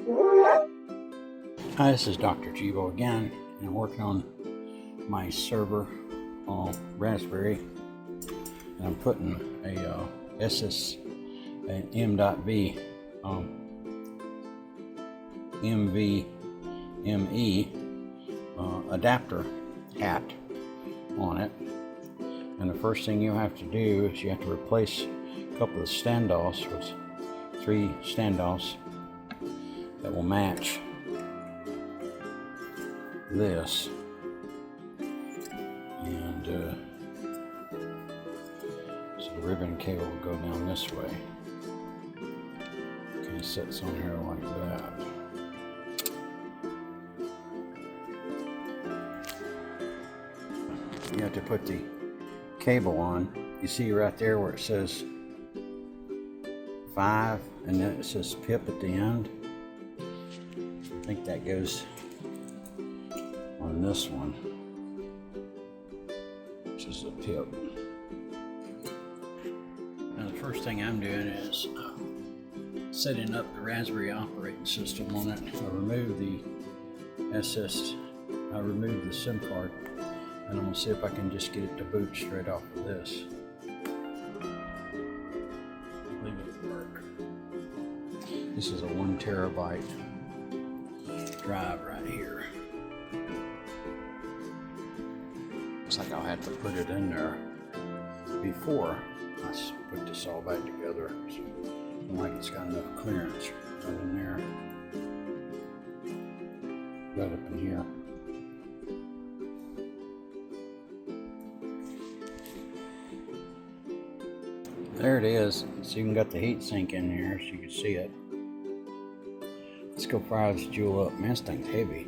Hi, this is Dr. Jibo again, and I'm working on my Sever Raspberry, and I'm putting a an Nvme adapter hat on it. And the first thing you have to do is you have to replace a couple of standoffs with 3 standoffs that will match this, and so the ribbon cable will go down this way. Kind of sits on here like that. You have to put the cable on. You see right there where it says 5 and then it says pip at the end. I think that goes on this one, which is a pip. Now the first thing I'm doing is setting up the Raspberry operating system on it. I remove the SIM card, and I'm gonna see if I can just get it to boot straight off of this. I believe it'll work. This is a 1 terabyte drive right here. Looks like I'll have to put it in there before I put this all back together. So I don't like it's got enough clearance right in there. Right up in here. There it is. It's even got the heat sink in there so you can see it. Let's go fire this jewel up. Man, this thing's heavy.